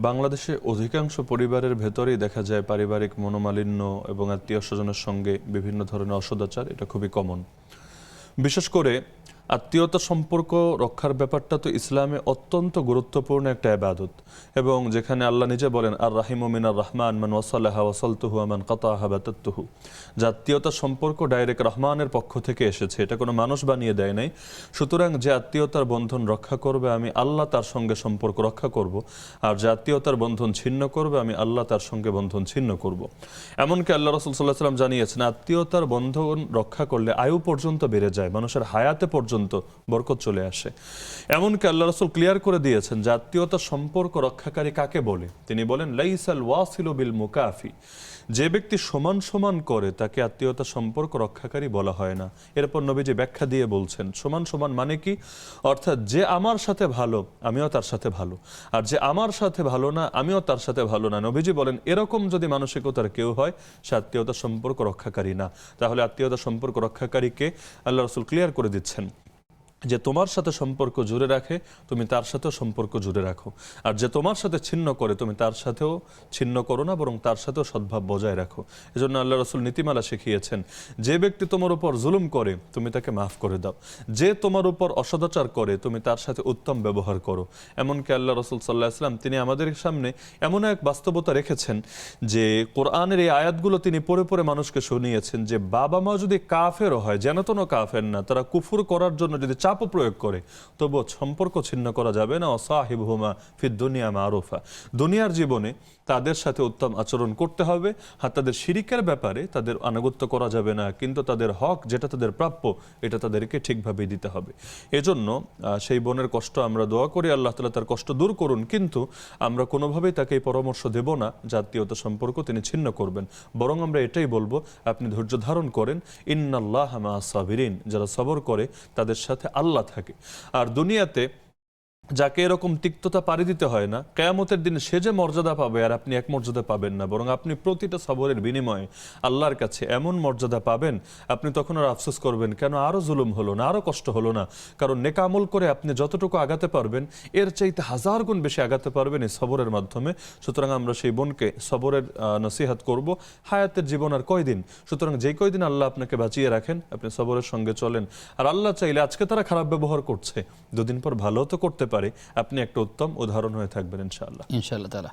বাংলাদেশে অধিকাংশ পরিবারের ভেতরেই দেখা যায় পারিবারিক মনোমালিন্য এবং আত্মীয় স্বজনের সঙ্গে বিভিন্ন ধরনের অসদাচার, এটা খুবই কমন। বিশেষ করে আত্মীয়তা সম্পর্ক রক্ষার ব্যাপারটা তো ইসলামে অত্যন্ত গুরুত্বপূর্ণ একটা ইবাদত, এবং যেখানে আল্লাহ নিজে বলেন আর রাহিমু মিনার রহমান মান ওয়াসালাহা ওয়াসালতুহু মান কাতাহা বাতাতুহু, যে আত্মীয়তা সম্পর্ক ডাইরেক্ট রহমানের পক্ষ থেকে এসেছে, এটা কোনো মানুষ বানিয়ে দেয় নাই। সুতরাং যে আত্মীয়তার বন্ধন রক্ষা করবে আমি আল্লাহ তার সঙ্গে সম্পর্ক রক্ষা করব, আর যে আত্মীয়তার বন্ধন ছিন্ন করবে আমি আল্লাহ তার সঙ্গে বন্ধন ছিন্ন করব। এমনকি আল্লাহ রাসূল সাল্লাল্লাহু আলাইহি ওয়াসাল্লাম জানিয়েছেন আত্মীয়তার বন্ধন রক্ষা করলে আয়ু পর্যন্ত বেড়ে যায়, মানুষের হায়াতে পর্যন্ত বরকত চলে আসে। এমনকি আল্লাহ রাসূল ক্লিয়ার করে দিয়েছেন যে আত্মীয়তার সম্পর্ক রক্ষাকারী কাকে বলে। তিনি বলেন লাইসাল ওয়াসিলু বিল মুকাফি, যে ব্যক্তি সমান সমান করে তাকে আত্মীয়তা সম্পর্ক রক্ষাকারী বলা হয় না। এরপর নবীজি ব্যাখ্যা দিয়ে বলছেন সমান সমান মানে কি, অর্থাৎ যে আমার সাথে ভালো আমিও তার সাথে ভালো, আর যে আমার সাথে ভালো না আমিও তার সাথে ভালো না। নবীজি বলেন এরকম যদি মানসিকতার কেউ হয় সে আত্মীয়তা সম্পর্ক রক্ষাকারী না। তাহলে আত্মীয়তা সম্পর্ক রক্ষাকারীকে আল্লাহ রাসূল ক্লিয়ার করে দিচ্ছেন যে তোমার সাথে সম্পর্ক জুড়ে রাখে তুমি তার সাথেও সম্পর্ক জুড়ে রাখো, আর যে তোমার সাথে ছিন্ন করে তুমি তার সাথেও ছিন্ন করো না, বরং তার সাথেও সদ্ভাব বজায় রাখো। এজন্য আল্লাহ রাসূল নীতিমালা শিখিয়েছেন যে ব্যক্তি তোমার উপর জুলুম করে তুমি তাকে মাফ করে দাও, যে তোমার উপর অসদাচার করে তুমি তার সাথে উত্তম ব্যবহার করো। এমনকি আল্লাহ রাসূল সাল্লাল্লাহু আলাইহি ওয়াসাল্লাম তিনি আমাদের সামনে এমন এক বাস্তবতা রেখেছেন যে কোরআনের এই আয়াতগুলো তিনি পড়ে পড়ে মানুষকে শুনিয়েছেন যে বাবা মা যদি কাফেরও হয়, যেন তেন কাফের না, তারা কুফর করার জন্য যদি চাপ প্রয়োগ করে তবু সম্পর্ক ছিন্ন করা যাবে না। ওয়াসাহিবহুমা ফিদ দুনিয়া মারুফা, দুনিয়ার জীবনে তাদের সাথে উত্তম আচরণ করতে হবে। আর তাদের শিরিকের ব্যাপারে তাদের আনুগত্য করা যাবে না, কিন্তু তাদের হক যেটা তাদের প্রাপ্য এটা তাদেরকে ঠিকভাবে দিতে হবে। এজন্য সেই বোনের কষ্ট আমরা দোয়া করি আল্লাহ তাআলা তার কষ্ট দূর করুন, কিন্তু আমরা কোনোভাবেই তাকে এই পরামর্শ দেব না যে আত্মীয়তা সম্পর্ক তিনি ছিন্ন করবেন। বরং আমরা এটাই বলবো আপনি ধৈর্য ধারণ করেন, ইন্নাল্লাহা মা'আস সাবিরিন, যারা সবর করে তাদের সাথে আল্লাহ থাকে। আর দুনিয়াতে যাকে এরকম তিক্ততা পাড়ি দিতে হয় না, কিয়ামতের দিন সে যে মর্যাদা পাবে আর আপনি এক মর্যাদা পাবেন না, বরং আপনি প্রতিটা সবরের বিনিময়ে আল্লাহর কাছে এমন মর্যাদা পাবেন আপনি তখন আর আফসোস করবেন কেন আরো জুলুম হলো না, আরো কষ্ট হলো না। কারণ নেক আমল করে আপনি যতটুকু আগাতে পারবেন এর চাইতে হাজার গুণ বেশি আগাতে পারবেন এই সবরের মাধ্যমে। সুতরাং আমরা সেই বোনকে সবরের নসিহত করব। হায়াতের জীবন আর কয়দিন, সুতরাং যে কয়দিন আল্লাহ আপনাকে বাঁচিয়ে রাখেন আপনি সবরের সঙ্গে চলেন। আর আল্লাহ চাইলে আজকে তারা খারাপ ব্যবহার করছে, দুদিন পর ভালো তো করতে পারে, আপনি একটা উত্তম উদাহরণ হয়ে থাকবেন ইনশাআল্লাহ। ইনশাআল্লাহ তাআলা।